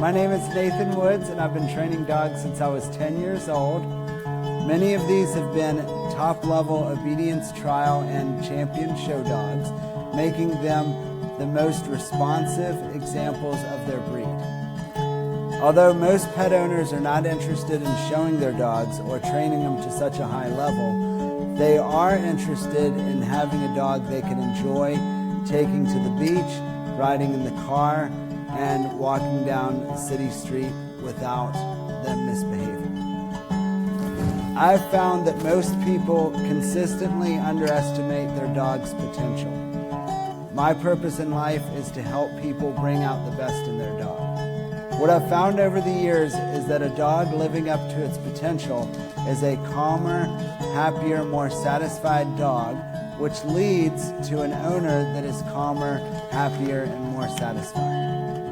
My name is Nathan Woods, and I've been training dogs since I was 10 years old. Many of these have been top-level obedience trial and champion show dogs, making them the most responsive examples of their breed. Although most pet owners are not interested in showing their dogs or training them to such a high level, they are interested in having a dog they can enjoy taking to the beach, riding in the car, and walking down the city street without them misbehaving. I've found that most people consistently underestimate their dog's potential. My purpose in life is to help people bring out the best in their dog. What I've found over the years is that a dog living up to its potential is a calmer, happier, more satisfied dog, which leads to an owner that is calmer, happier, and more satisfied.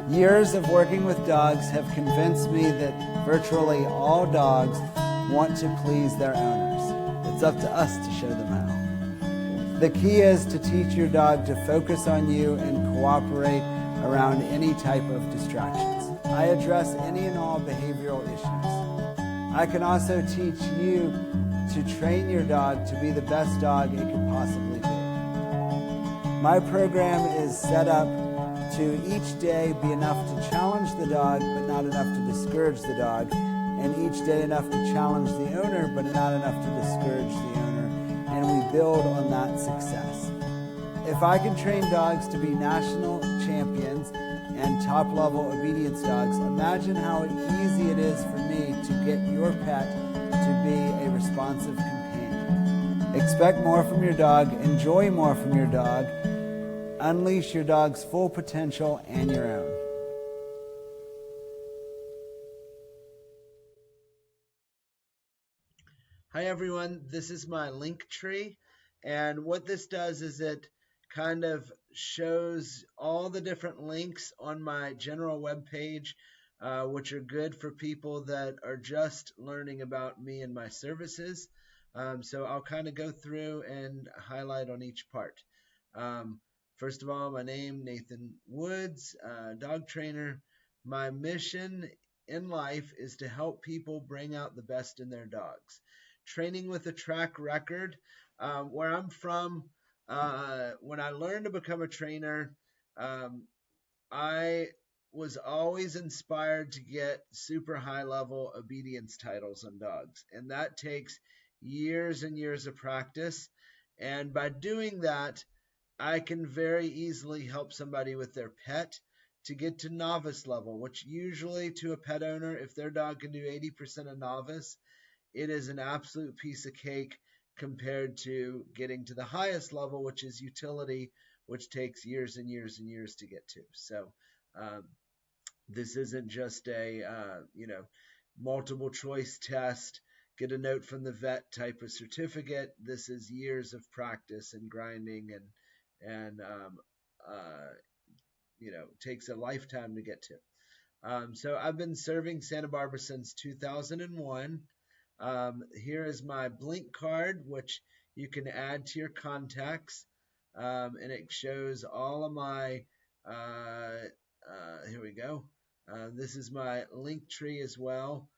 Years of working with dogs have convinced me that virtually all dogs want to please their owners. It's up to us to show them how. The key is to teach your dog to focus on you and cooperate around any type of distractions. I address any and all behavioral issues. I can also teach you to train your dog to be the best dog it can possibly be. My program is set up to each day be enough to challenge the dog, but not enough to discourage the dog, and each day enough to challenge the owner, but not enough to discourage the owner, and we build on that success. If I can train dogs to be national champions and top-level obedience dogs, imagine how easy it is for me to get your pet to be a responsive companion. Expect more from your dog, enjoy more from your dog, unleash your dog's full potential and your own. Hi everyone, this is my Linktree, and what this does is it kind of shows all the different links on my general web page, which are good for people that are just learning about me and my services. So I'll kind of go through and highlight on each part. First of all, my name, Nathan Woods, dog trainer. My mission in life is to help people bring out the best in their dogs. Training with a track record. Where I'm from, when I learned to become a trainer, I was always inspired to get super high level obedience titles on dogs. And that takes years and years of practice. And by doing that, I can very easily help somebody with their pet to get to novice level, which usually to a pet owner, if their dog can do 80% of novice, it is an absolute piece of cake compared to getting to the highest level, which is utility, which takes years and years and years to get to. So this isn't just a multiple choice test, get a note from the vet type of certificate. This is years of practice and grinding and takes a lifetime to get to. So I've been serving Santa Barbara since 2001. Here is my Blink card, which you can add to your contacts, and it shows all of my, here we go. This is my Linktree as well.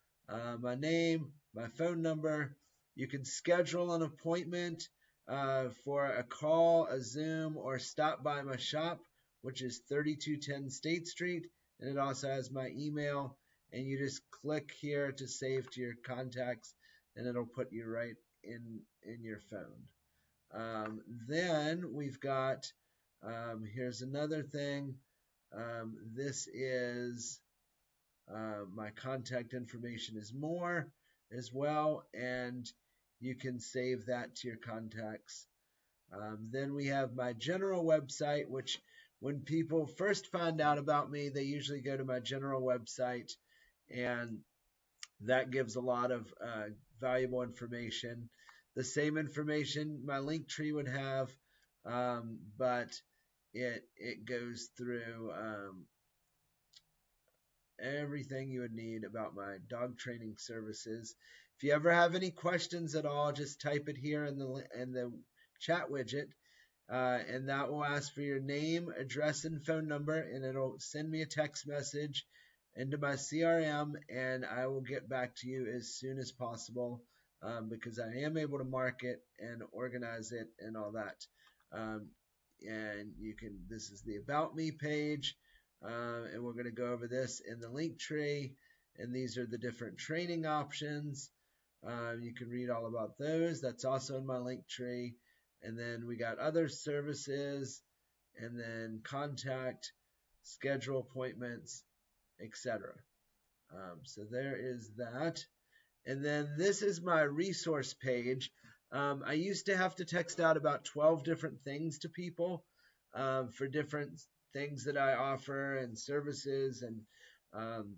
My name, my phone number. You can schedule an appointment for a call, a Zoom, or stop by my shop, which is 3210 State Street, and it also has my email, and you just click here to save to your contacts, and it'll put you right in your phone. Then we've got, here's another thing. This is my contact information is more as well, and you can save that to your contacts. Then we have my general website, which when people first find out about me, they usually go to my general website, and that gives a lot of valuable information. The same information my Linktree would have, but it goes through everything you would need about my dog training services. If you ever have any questions at all, just type it here in the chat widget, and that will ask for your name, address, and phone number, and it'll send me a text message into my CRM, and I will get back to you as soon as possible, because I am able to mark it and organize it and all that. And you can, this is the About Me page, and we're going to go over this in the Linktree, and these are the different training options. You can read all about those. That's also in my Linktree. And then we got other services, and then contact, schedule appointments, etc. So there is that. And then this is my resource page. I used to have to text out about 12 different things to people, for different things that I offer and services and um,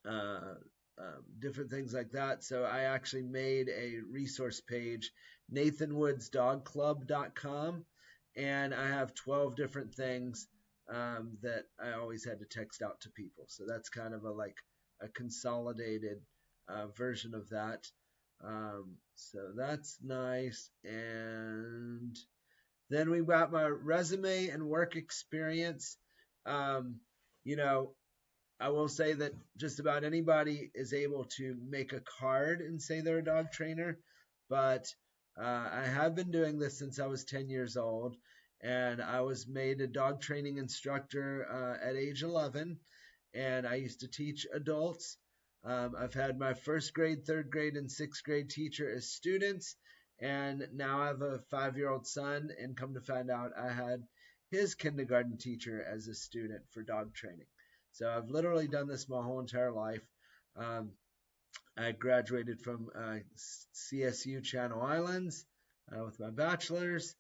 uh, different things like that. So I actually made a resource page, nathanwoodsdogclub.com, and I have 12 different things that I always had to text out to people. So that's kind of a consolidated version of that. So that's nice. And then we got my resume and work experience. Um, you know, I will say that just about anybody is able to make a card and say they're a dog trainer, but I have been doing this since I was 10 years old, and I was made a dog training instructor at age 11, and I used to teach adults. I've had my first grade, third grade, and sixth grade teacher as students, and now I have a 5-year-old son, and come to find out I had his kindergarten teacher as a student for dog training. So I've literally done this my whole entire life. Um, I graduated from CSU Channel Islands with my bachelor's.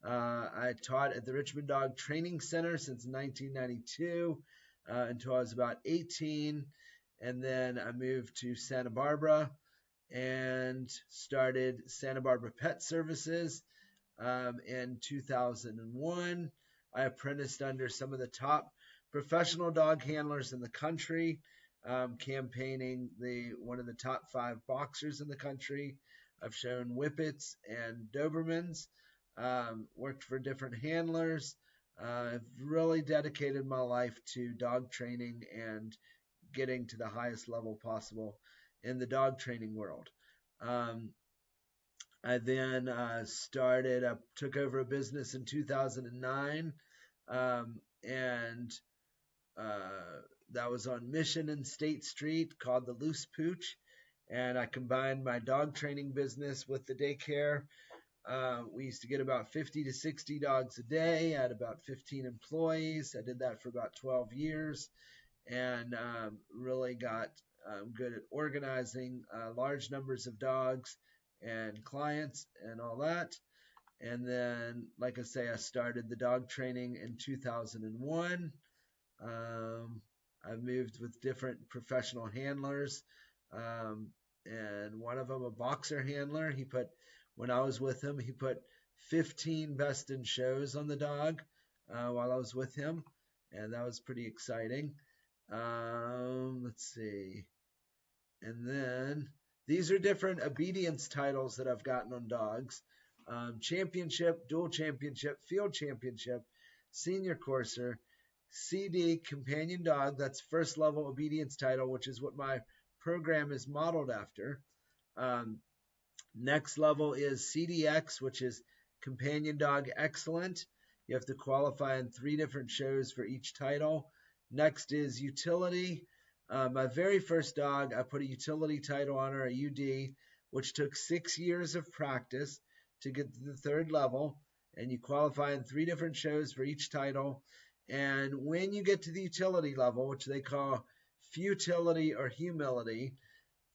I taught at the Richmond Dog Training Center since 1992 until I was about 18. And then I moved to Santa Barbara and started Santa Barbara Pet Services in 2001. I apprenticed under some of the top professional dog handlers in the country, campaigning one of the top 5 boxers in the country. I've shown Whippets and Dobermans, worked for different handlers. I've really dedicated my life to dog training and getting to the highest level possible in the dog training world. I then took over a business in 2009, and that was on Mission and State Street called the Loose Pooch. And I combined my dog training business with the daycare. We used to get about 50 to 60 dogs a day. I had about 15 employees. I did that for about 12 years and really got good at organizing large numbers of dogs and clients and all that. And then, like I say, I started the dog training in 2001. I've moved with different professional handlers, and one of them a boxer handler. When I was with him, he put 15 best in shows on the dog while I was with him, and that was pretty exciting. Let's see. And then these are different obedience titles that I've gotten on dogs. Championship, dual championship, field championship, senior courser, CD, companion dog. That's first level obedience title, which is what my program is modeled after. Next level is CDX, which is companion dog excellent. You have to qualify in 3 different shows for each title. Next is utility. My very first dog, I put a utility title on her, a UD, which took 6 years of practice to get to the 3rd level. And you qualify in 3 different shows for each title. And when you get to the utility level, which they call futility or humility,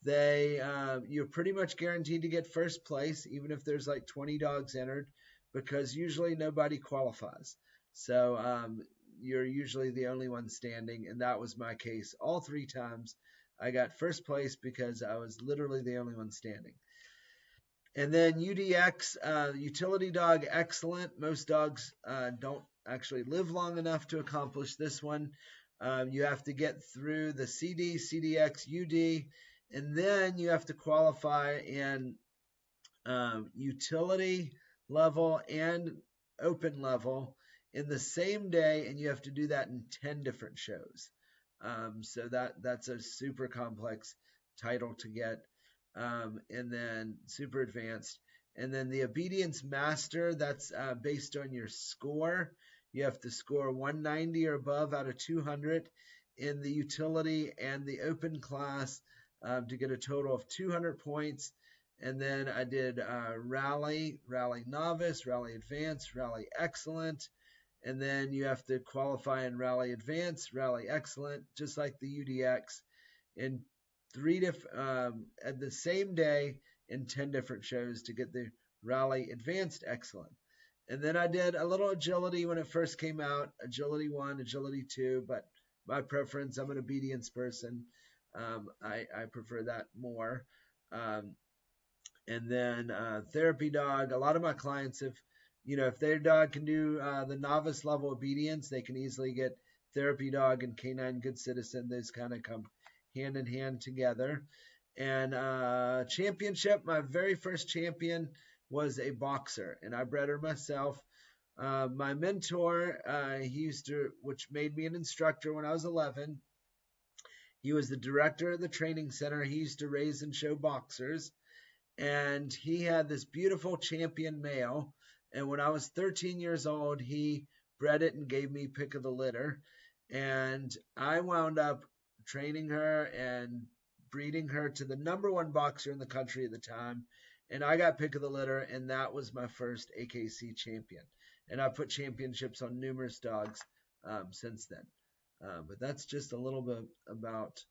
you're pretty much guaranteed to get first place, even if there's like 20 dogs entered, because usually nobody qualifies. So you're usually the only one standing, and that was my case all 3 times. I got first place because I was literally the only one standing. And then UDX, utility dog excellent. Most dogs don't actually live long enough to accomplish this one. You have to get through the CD, CDX, UD, and then you have to qualify in utility level and open level in the same day, and you have to do that in 10 different shows. So that's a super complex title to get, and then super advanced. And then the obedience master, that's based on your score. You have to score 190 or above out of 200 in the utility and the open class to get a total of 200 points. And then I did rally, rally novice, rally advanced, rally excellent. And then you have to qualify in rally advanced, rally excellent, just like the UDX in at the same day in 10 different shows to get the rally advanced excellent. And then I did a little agility when it first came out, agility 1, agility 2, but my preference, I'm an obedience person. I prefer that more. And then therapy dog, a lot of my clients have, if their dog can do the novice level obedience, they can easily get therapy dog and canine good citizen. Those kind of come hand in hand together. And championship, my very first champion was a boxer, and I bred her myself. My mentor, which made me an instructor when I was 11. He was the director of the training center. He used to raise and show boxers, and he had this beautiful champion male. And when I was 13 years old, he bred it and gave me pick of the litter. And I wound up training her and breeding her to the #1 boxer in the country at the time. And I got pick of the litter, and that was my first AKC champion. And I put championships on numerous dogs since then. But that's just a little bit about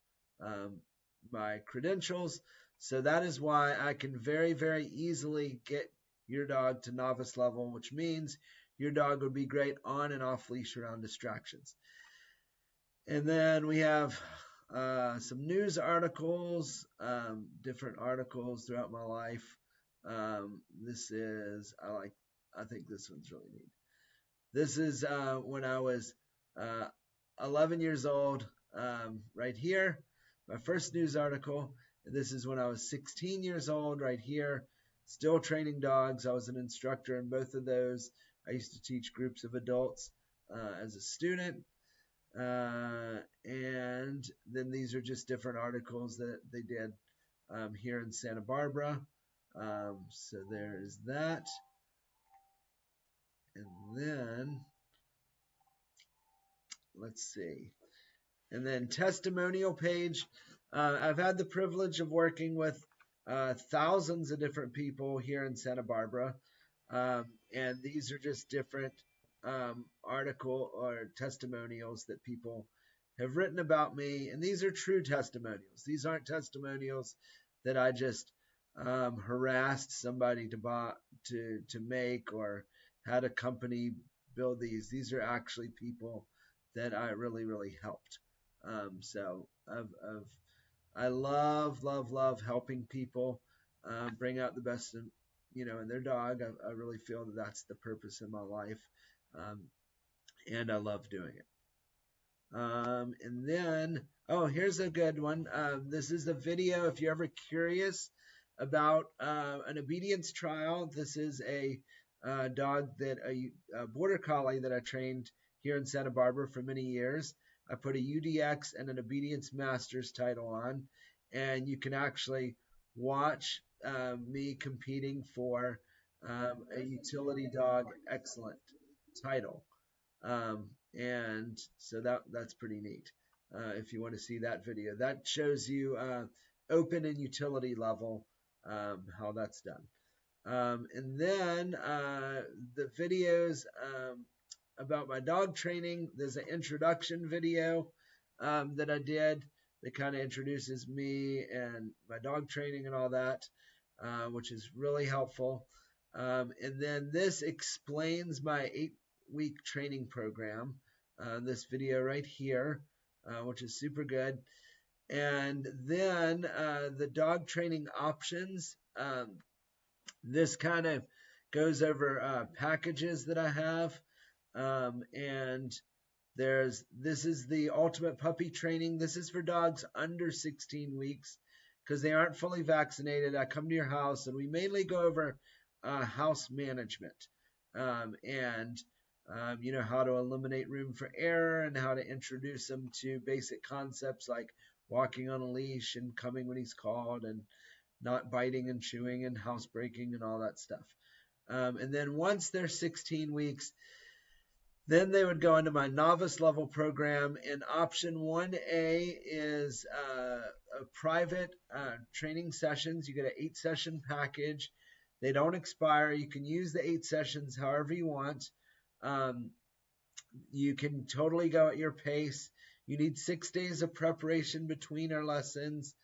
my credentials. So that is why I can very, very easily get your dog to novice level, which means your dog would be great on and off leash around distractions. And then we have some news articles, different articles throughout my life. I think this one's really neat. This is when I was 11 years old, right here, my first news article. This is when I was 16 years old, right here, still training dogs. I was an instructor in both of those. I used to teach groups of adults as a student. And then these are just different articles that they did here in Santa Barbara. So there is that. And then, let's see. And then testimonial page. I've had the privilege of working with thousands of different people here in Santa Barbara. And these are just different article or testimonials that people have written about me. And these are true testimonials. These aren't testimonials that I just harassed somebody to make or had a company build these. These are actually people that I really, really helped. So I love helping people bring out the best in their dog. I really feel that that's the purpose in my life, and I love doing it. And then, here's a good one. This is a video. If you're ever curious about an obedience trial, this is a dog a border collie that I trained here in Santa Barbara for many years. I put a UDX and an obedience master's title on, and you can actually watch me competing for a utility dog excellent title. And so that's pretty neat. If you want to see that video, that shows you open and utility level how that's done. And then the videos about my dog training. There's an introduction video that I did that kind of introduces me and my dog training and all that, which is really helpful. And then this explains my 8-week training program. This video right here, which is super good. And then the dog training options. This kind of goes over packages that I have. And this is the ultimate puppy training. This is for dogs under 16 weeks because they aren't fully vaccinated. I come to your house and we mainly go over house management. And how to eliminate room for error and how to introduce them to basic concepts like walking on a leash and coming when he's called and not biting and chewing and housebreaking and all that stuff. And then once they're 16 weeks, then they would go into my novice level program. And option 1A is a private training sessions. You get an 8-session package. They don't expire. You can use the 8 sessions however you want. You can totally go at your pace. You need 6 days of preparation between our lessons.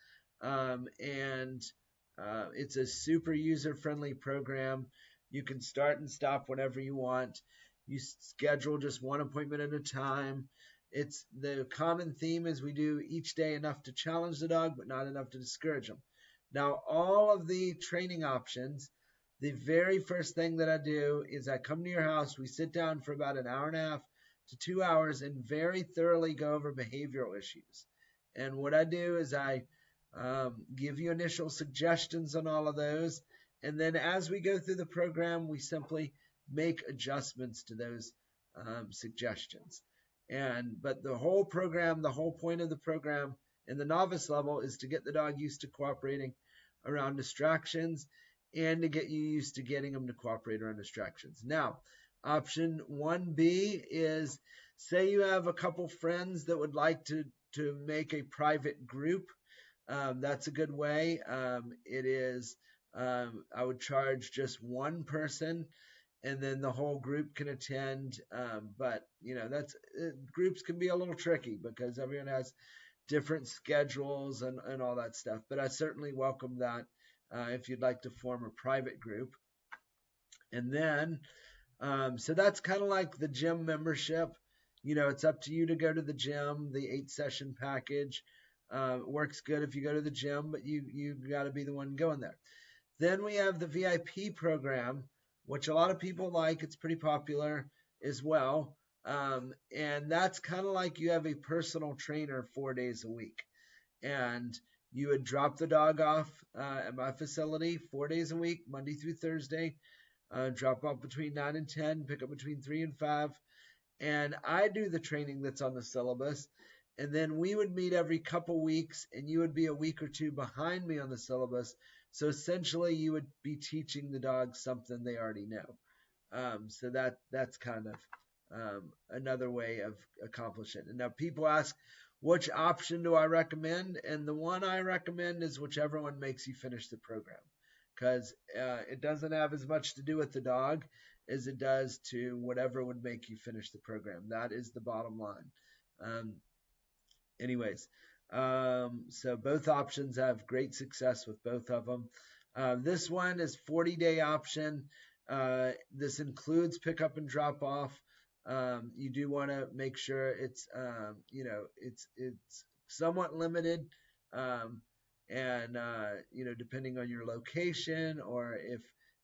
And it's a super user-friendly program. You can start and stop whenever you want. You schedule just one appointment at a time. It's the common theme is we do each day enough to challenge the dog, but not enough to discourage them. Now, all of the training options, the very first thing that I do is I come to your house. We sit down for about an hour and a half to 2 hours and very thoroughly go over behavioral issues. And what I do is I give you initial suggestions on all of those. And then as we go through the program, we simply make adjustments to those suggestions. But the whole program, the whole point of the program in the novice level is to get the dog used to cooperating around distractions and to get you used to getting them to cooperate around distractions. Now, option 1B is, say you have a couple friends that would like to make a private group. That's a good way. It is, I would charge just one person and then the whole group can attend. But groups can be a little tricky because everyone has different schedules and all that stuff. But I certainly welcome that if you'd like to form a private group. And then, so that's kind of like the gym membership. It's up to you to go to the gym. The 8-session package works good if you go to the gym, but you got to be the one going there. Then we have the VIP program, which a lot of people like. It's pretty popular as well. And that's kind of like you have a personal trainer 4 days a week. And you would drop the dog off at my facility 4 days a week, Monday through Thursday. Drop off between 9 and 10, pick up between 3 and 5. And I do the training that's on the syllabus. And then we would meet every couple weeks, and you would be a week or two behind me on the syllabus. So essentially, you would be teaching the dog something they already know. So that's kind of another way of accomplishing it. And now people ask, which option do I recommend? And the one I recommend is whichever one makes you finish the program, because it doesn't have as much to do with the dog as it does to whatever would make you finish the program. That is the bottom line. So both options have great success with both of them. This one is 40-day option. This includes pickup and drop off. You do want to make sure it's somewhat limited, and depending on your location or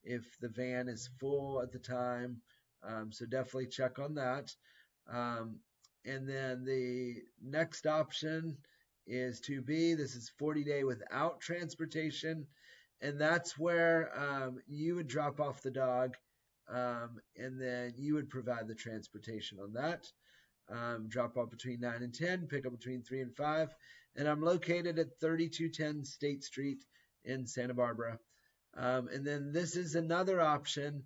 if the van is full at the time. So definitely check on that. And then the next option is 2B. This is 40-day without transportation. And that's where you would drop off the dog, and then you would provide the transportation on that. Drop off between 9 and 10, pick up between 3 and 5. And I'm located at 3210 State Street in Santa Barbara. And then this is another option.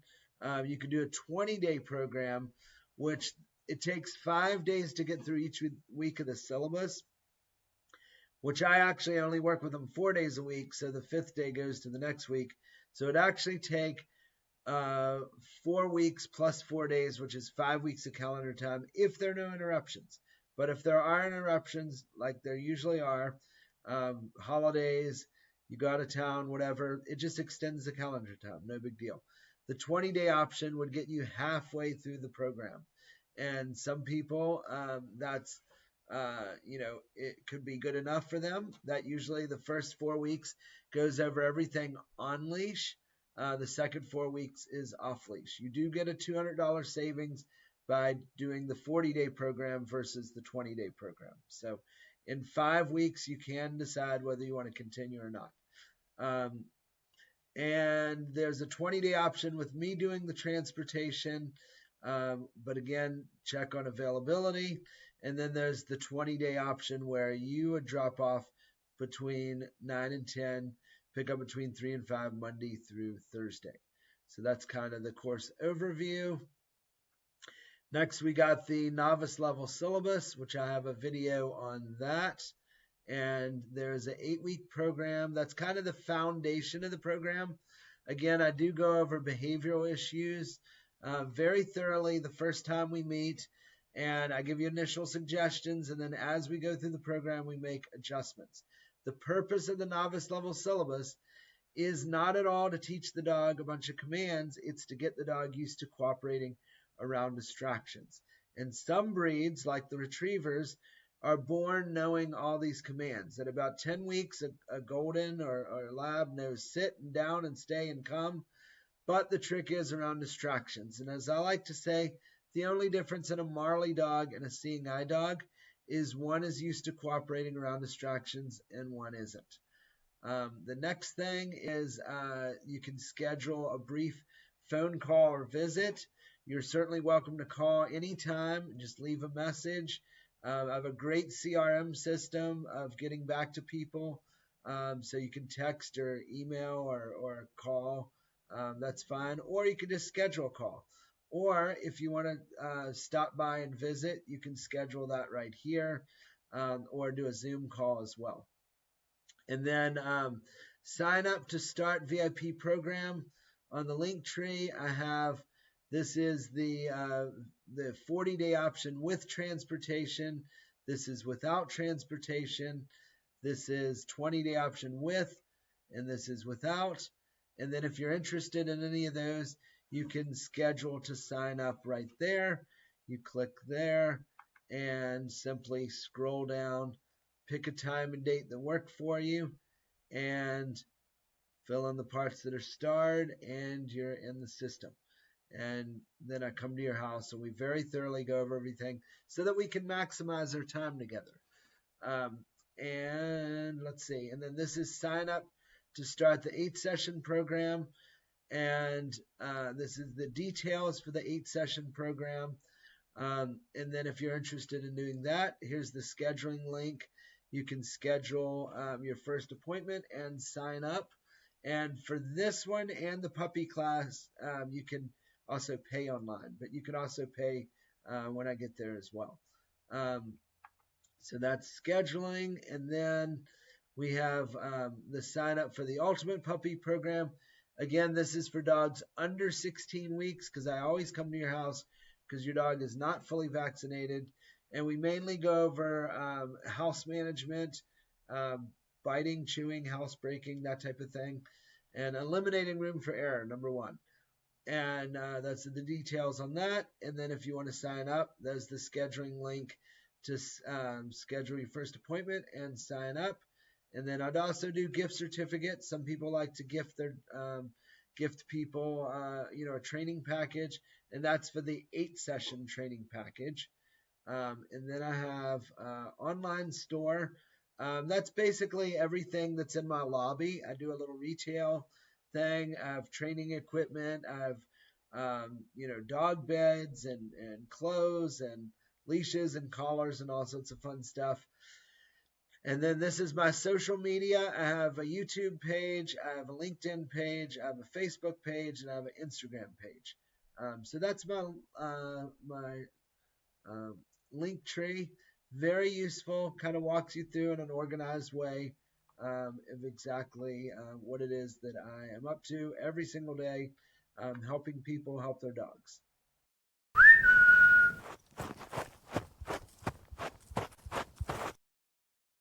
You can do a 20-day program, which it takes 5 days to get through each week of the syllabus, which I actually only work with them 4 days a week. So the 5th day goes to the next week. So it actually take 4 weeks plus 4 days, which is 5 weeks of calendar time if there are no interruptions. But if there are interruptions, like there usually are, holidays, you go out of town, whatever, it just extends the calendar time. No big deal. The 20-day option would get you halfway through the program. And some people, it could be good enough for them. That usually the first 4 weeks goes over everything on leash. The second 4 weeks is off leash. You do get a $200 savings by doing the 40-day program versus the 20-day program. So in 5 weeks, you can decide whether you want to continue or not. And there's a 20-day option with me doing the transportation. But again, check on availability. And then there's the 20-day option where you would drop off between 9 and 10, pick up between 3 and 5, Monday through Thursday. So that's kind of the course overview. Next, we got the novice level syllabus, which I have a video on that. And there's an 8-week program. That's kind of the foundation of the program. Again, I do go over behavioral issues very thoroughly the first time we meet. And I give you initial suggestions. And then as we go through the program, we make adjustments. The purpose of the novice level syllabus is not at all to teach the dog a bunch of commands. It's to get the dog used to cooperating around distractions. And some breeds, like the retrievers, are born knowing all these commands. At about 10 weeks, a golden or a lab knows sit and down and stay and come. But the trick is around distractions. And as I like to say, the only difference in a Marley dog and a seeing eye dog is one is used to cooperating around distractions and one isn't. The next thing is you can schedule a brief phone call or visit. You're certainly welcome to call anytime. Just leave a message. I have a great CRM system of getting back to people. So you can text or email or call. That's fine. Or you can just schedule a call. Or if you want to stop by and visit, you can schedule that right here or do a Zoom call as well. And then sign up to start VIP program on the Linktree. I have, this is the 40-day option with transportation. This is without transportation. This is 20-day option with, and this is without. And then if you're interested in any of those, you can schedule to sign up right there. You click there and simply scroll down, pick a time and date that work for you, and fill in the parts that are starred, and you're in the system. And then I come to your house and we very thoroughly go over everything so that we can maximize our time together. And let's see. And then this is sign up to start the 8-session program. And this is the details for the 8-session program. And then if you're interested in doing that, here's the scheduling link. You can schedule your first appointment and sign up. And for this one and the puppy class, you can also pay online, but you can also pay when I get there as well. So that's scheduling. And then we have the sign up for the Ultimate Puppy Program. Again, this is for dogs under 16 weeks because I always come to your house because your dog is not fully vaccinated. And we mainly go over house management, biting, chewing, house breaking, that type of thing, and eliminating room for error, number 1. And that's the details on that. And then if you want to sign up, there's the scheduling link to schedule your first appointment and sign up. And then I'd also do gift certificates. Some people like to gift their gift people a training package, and that's for the 8-session training package. And then I have online store. That's basically everything that's in my lobby. I do a little retail thing. I have training equipment. I have dog beds and clothes and leashes and collars and all sorts of fun stuff. And then this is my social media. I have a YouTube page, I have a LinkedIn page, I have a Facebook page, and I have an Instagram page. So that's my Linktree. Very useful, kind of walks you through in an organized way of exactly what it is that I am up to every single day, helping people help their dogs.